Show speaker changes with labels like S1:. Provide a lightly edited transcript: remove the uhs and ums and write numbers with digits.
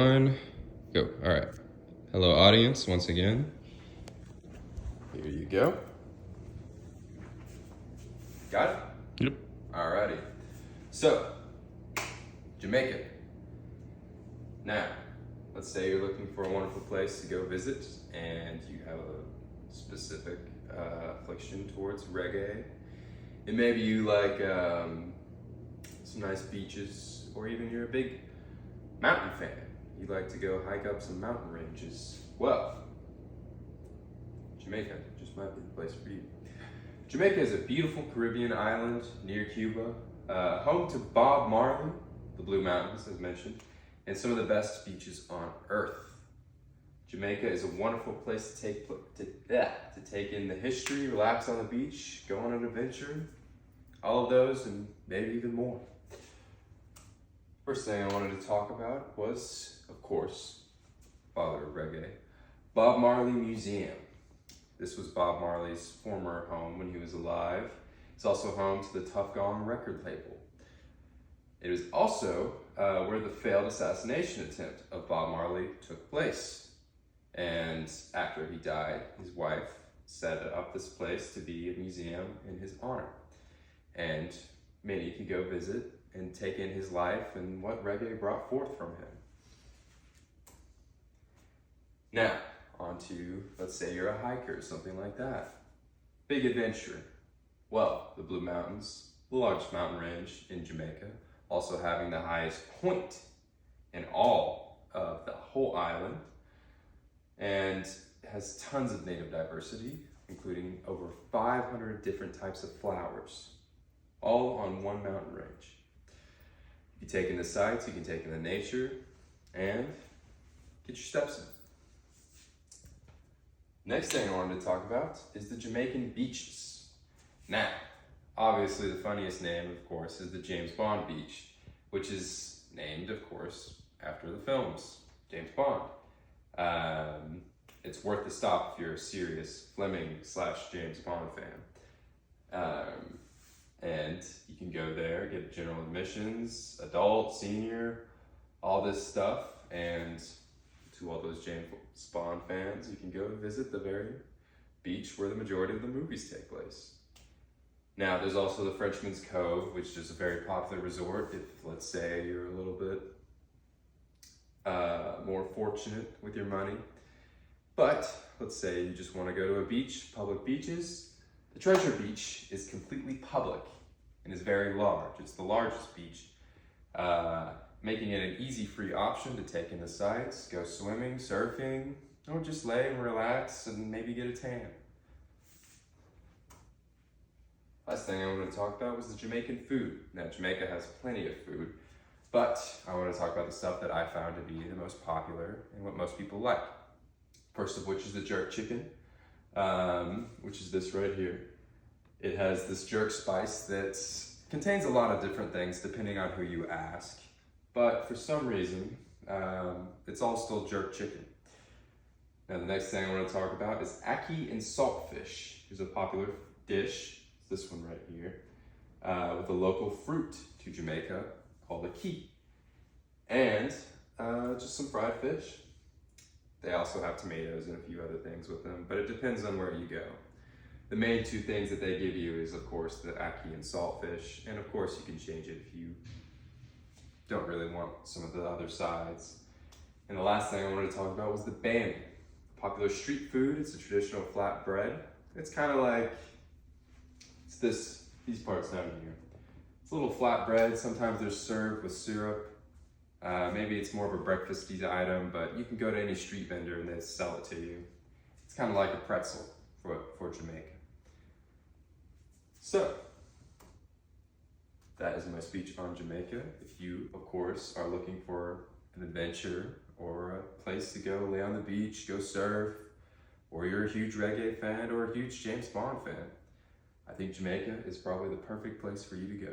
S1: One, go. All right. Hello, audience, once again. Here you go. Got it?
S2: Yep.
S1: Alrighty. So, Jamaica. Now, let's say you're looking for a wonderful place to go visit and you have a specific affliction towards reggae. And maybe you like some nice beaches, or even you're a big mountain fan. You'd like to go hike up some mountain ranges. Well, Jamaica just might be the place for you. Jamaica is a beautiful Caribbean island near Cuba, home to Bob Marley, the Blue Mountains, as mentioned, and some of the best beaches on earth. Jamaica is a wonderful place to take in the history, relax on the beach, go on an adventure, all of those and maybe even more. First thing I wanted to talk about was, of course, father of reggae, Bob Marley Museum. This was Bob Marley's former home when he was alive. It's also home to the Tuff Gong record label. It is also where the failed assassination attempt of Bob Marley took place. And after he died, his wife set up this place to be a museum in his honor. And many could go visit and take in his life and what reggae brought forth from him. Now, on to, let's say you're a hiker, something like that. Big adventure. Well, the Blue Mountains, the largest mountain range in Jamaica, also having the highest point in all of the whole island, and has tons of native diversity, including over 500 different types of flowers, all on one mountain range. You can take in the sights, you can take in the nature, and get your steps in. Next thing I wanted to talk about is the Jamaican beaches. Now, obviously the funniest name, of course, is the James Bond beach, which is named, of course, after the films, James Bond. It's worth the stop if you're a serious Fleming/James Bond fan. And you can go there, get general admissions, adult, senior, all this stuff. And to all those James Bond fans, you can go visit the very beach where the majority of the movies take place. Now, there's also the Frenchman's Cove, which is a very popular resort if, let's say, you're a little bit more fortunate with your money. But let's say you just want to go to a beach, public beaches. The Treasure Beach is completely public and is very large. It's the largest beach, making it an easy, free option to take in the sights, go swimming, surfing, or just lay and relax and maybe get a tan. Last thing I wanted to talk about was the Jamaican food. Now, Jamaica has plenty of food, but I want to talk about the stuff that I found to be the most popular and what most people like. First of which is the jerk chicken. Which is this right here. It has this jerk spice that contains a lot of different things depending on who you ask, but for some reason, it's all still jerk chicken. Now the next thing I want to talk about is ackee and saltfish. Here's a popular dish, it's this one right here, with a local fruit to Jamaica called ackee, and just some fried fish. They also have tomatoes and a few other things with them, but it depends on where you go. The main two things that they give you is, of course, the ackee and saltfish, and of course you can change it if you don't really want some of the other sides. And the last thing I wanted to talk about was the bami. Popular street food, it's a traditional flat bread. It's kind of like, it's these parts down here. It's a little flat bread, sometimes they're served with syrup. Maybe it's more of a breakfasty item, but you can go to any street vendor and they sell it to you. It's kind of like a pretzel for Jamaica. So, that is my speech on Jamaica. If you, of course, are looking for an adventure or a place to go lay on the beach, go surf, or you're a huge reggae fan or a huge James Bond fan, I think Jamaica is probably the perfect place for you to go.